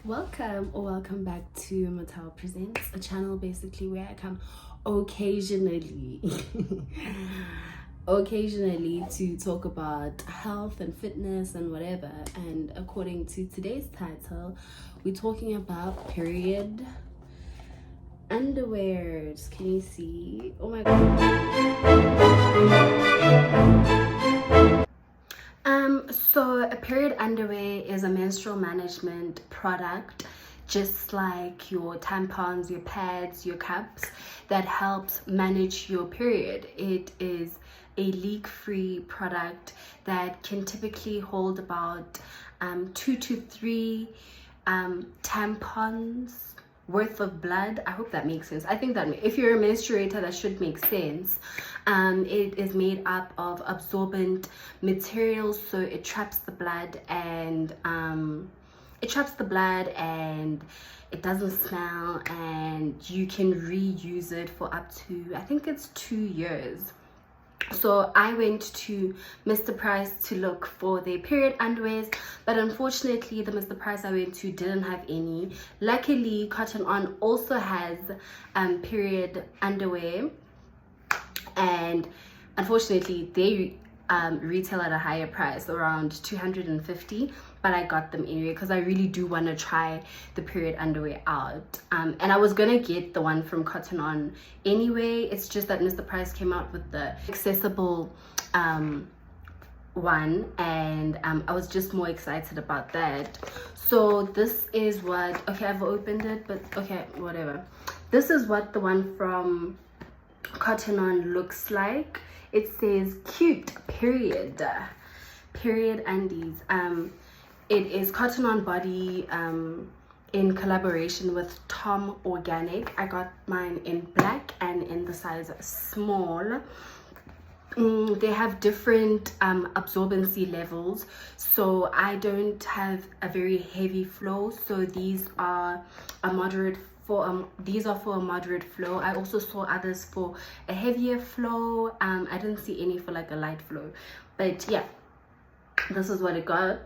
Welcome or welcome back to Motheo Presents, a channel basically where I come occasionally occasionally to talk about health and fitness and whatever. And according to today's title, we're talking about period underwears. Can you see? Oh my god. So a period underwear is a menstrual management product, just like your tampons, your pads, your cups, that helps manage your period. It is a leak-free product that can typically hold about 2 to 3 tampons worth of blood. I hope that makes sense. I think that if you're a menstruator, that should make sense. It is made up of absorbent materials, so it traps the blood and it doesn't smell, and you can reuse it for up to, I think it's 2 years. So I went to Mr. Price to look for their period underwears, but unfortunately the Mr. Price I went to didn't have any. Luckily, Cotton On also has period underwear, and unfortunately they retail at a higher price, around 250, but I got them anyway because I really do want to try the period underwear out. And I was gonna get the one from Cotton On anyway. It's just that Mr. Price came out with the accessible one, and I was just more excited about that. So this is what, okay, I've opened it, but okay, whatever. This is what the one from Cotton On looks like. It says cute period undies. It is Cotton On body in collaboration with Tom Organic. I got mine in black and in the size small. They have different absorbency levels, so I don't have a very heavy flow, so these are a moderate for these are for a moderate flow. I also saw others for a heavier flow. I didn't see any for like a light flow, but yeah, this is what it got.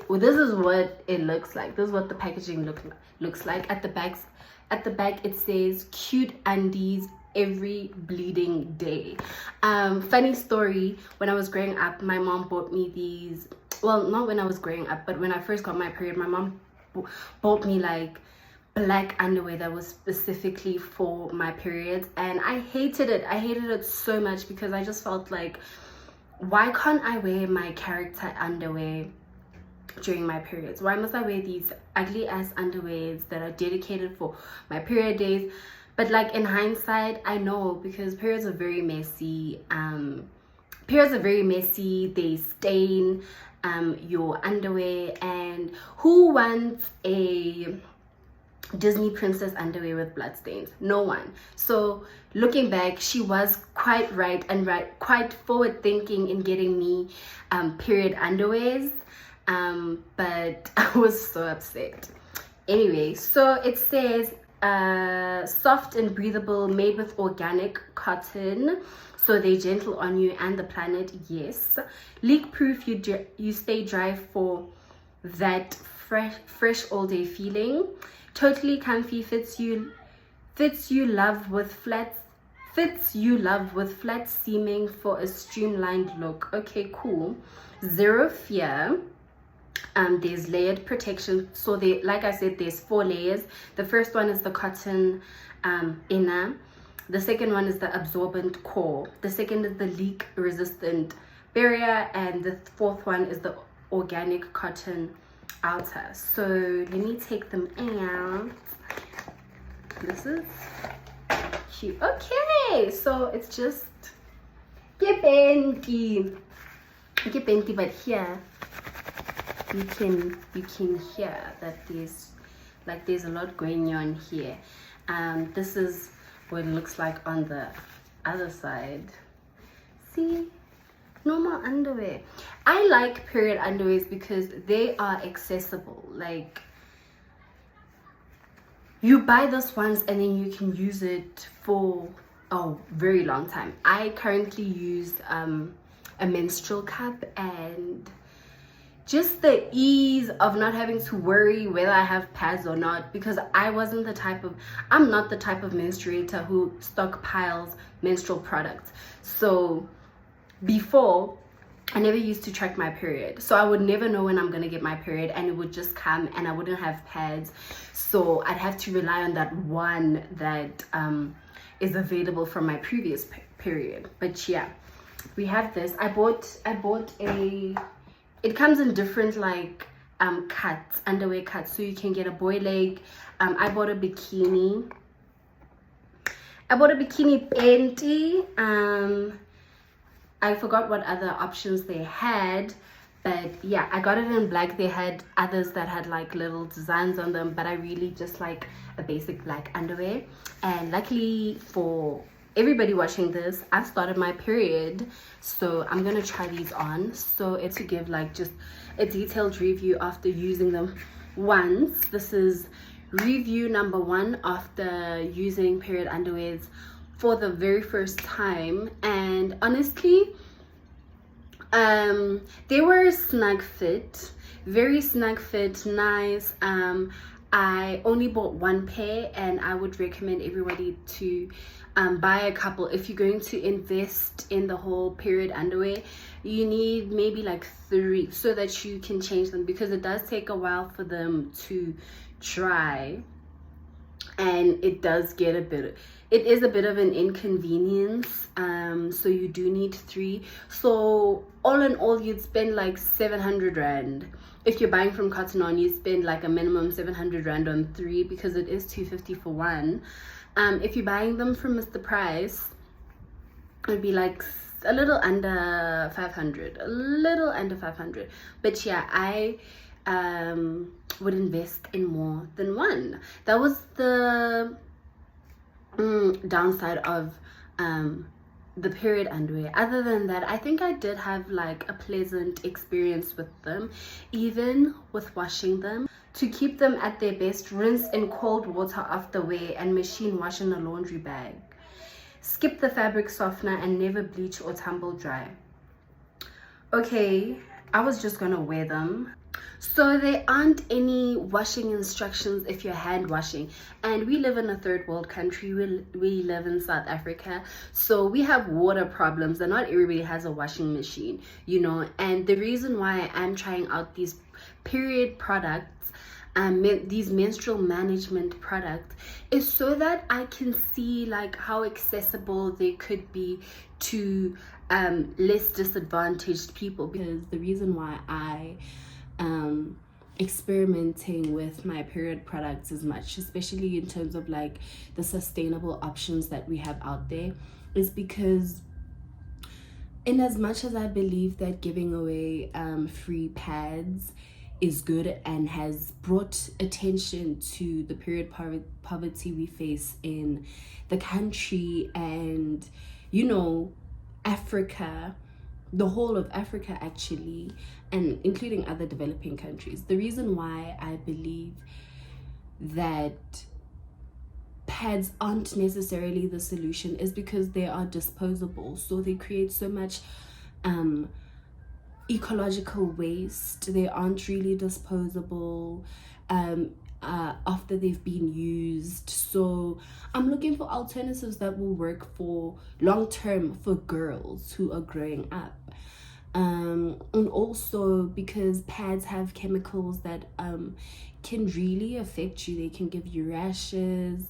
Well, this is what it looks like. This is what the packaging looks like. At the back it says cute undies every bleeding day. Funny story, when I was growing up, my mom bought me these. Well, not when I was growing up, but when I first got my period, my mom bought me like black underwear that was specifically for my periods, and I hated it so much because I just felt like, why can't I wear my character underwear during my periods? Why must I wear these ugly ass underwears that are dedicated for my period days? But like in hindsight, I know, because periods are very messy. They stain your underwear, and who wants a Disney princess underwear with bloodstains? No one. So looking back, she was quite right and quite forward thinking in getting me period underwears, but I was so upset. Anyway, so it says soft and breathable, made with organic cotton, so they're gentle on you and the planet. Yes. Leak proof, you stay dry for that fresh all day feeling. Totally comfy, fits you love with flat seaming for a streamlined look. Okay, cool. Zero fear. There's layered protection, so they, like I said, there's 4 layers. The first one is the cotton inner, the second one is the absorbent core, the second is the leak resistant barrier, and the fourth one is the organic cotton outer. So let me take them out. This is cute. Okay, so it's just get bendy, but here you can hear that there's a lot going on here. This is what it looks like on the other side. See, normal underwear. I like period underwears because they are accessible. Like, you buy this once and then you can use it for a very long time. I currently use a menstrual cup, and just the ease of not having to worry whether I have pads or not, because I'm not the type of menstruator who stockpiles menstrual products. So before, I never used to track my period, so I would never know when I'm gonna get my period, and it would just come and I wouldn't have pads, so I'd have to rely on that one that is available from my previous period. But yeah, we have this. I bought a, it comes in different like cuts, underwear cuts, so you can get a boy leg. I bought a bikini panty. I forgot what other options they had, but yeah, I got it in black. They had others that had like little designs on them, but I really just like a basic black underwear. And luckily for everybody watching this, I've started my period, so I'm gonna try these on. So it's to give like just a detailed review after using them once. This is review number 1 after using period underwears for the very first time, and honestly, they were snug fit, very snug fit, nice. I only bought 1 pair, and I would recommend everybody to buy a couple. If you're going to invest in the whole period underwear, you need maybe like 3 so that you can change them, because it does take a while for them to dry, and it is a bit of an inconvenience. So you do need 3. So all in all, you'd spend like 700 rand. If you're buying from Cotton On, you spend like a minimum 700 rand on 3, because it is 250 for 1. If you're buying them from Mr. Price, it'd be like a little under 500, but yeah, I would invest in more than 1. That was the downside of the period underwear. Other than that, I think I did have like a pleasant experience with them. Even with washing them, to keep them at their best, rinse in cold water after wear and machine wash in a laundry bag. Skip the fabric softener and never bleach or tumble dry. Okay, I was just gonna wear them. So there aren't any washing instructions if you're hand washing, and we live in a third world country. We live in South Africa, so we have water problems, and not everybody has a washing machine, you know. And the reason why I'm trying out these period products, these menstrual management products, is so that I can see like how accessible they could be to less disadvantaged people. Because the reason why I experimenting with my period products as much, especially in terms of like the sustainable options that we have out there, is because in as much as I believe that giving away free pads is good and has brought attention to the period poverty we face in the country, and you know, Africa, the whole of Africa actually, and including other developing countries. The reason why I believe that pads aren't necessarily the solution is because they are disposable, so they create so much ecological waste. They aren't really disposable after they've been used. So I'm looking for alternatives that will work for long term for girls who are growing up. And also because pads have chemicals that can really affect you. They can give you rashes.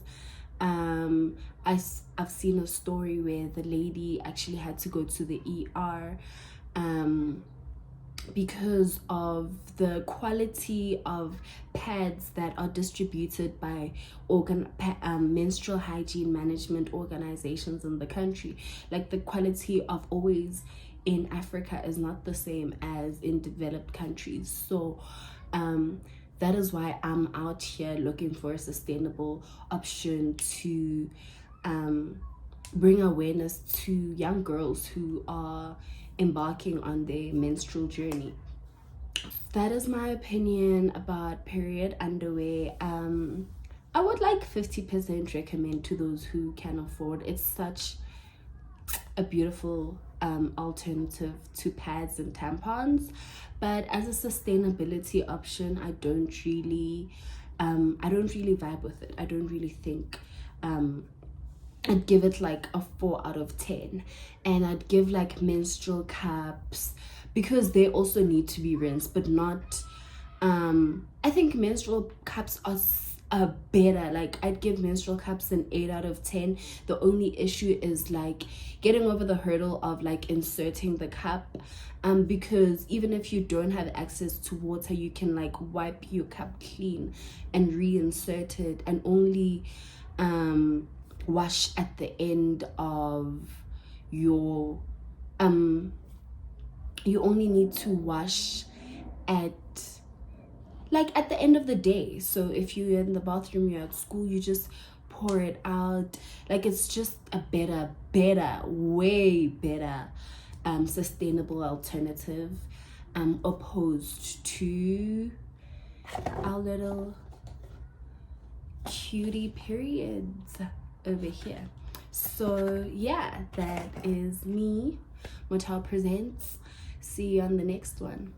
I've seen a story where the lady actually had to go to the ER because of the quality of pads that are distributed by menstrual hygiene management organizations in the country. Like the quality of always in Africa is not the same as in developed countries. So that is why I'm out here looking for a sustainable option to bring awareness to young girls who are embarking on their menstrual journey. That is my opinion about period underwear. I would like 50% recommend to those who can afford. It's such a beautiful alternative to pads and tampons, but as a sustainability option, I don't really vibe with it. I don't really think I'd give it like a 4 out of 10. And I'd give like menstrual cups, because they also need to be rinsed, but not I think menstrual cups are better. Like, I'd give menstrual cups an 8 out of 10. The only issue is like getting over the hurdle of like inserting the cup, because even if you don't have access to water, you can like wipe your cup clean and reinsert it, and only wash at the end of your you only need to wash at the end of the day. So if you're in the bathroom, you're at school, you just pour it out. Like, it's just a way better sustainable alternative, opposed to our little cutie periods over here. So yeah, that is me, Motheo Presents. See you on the next one.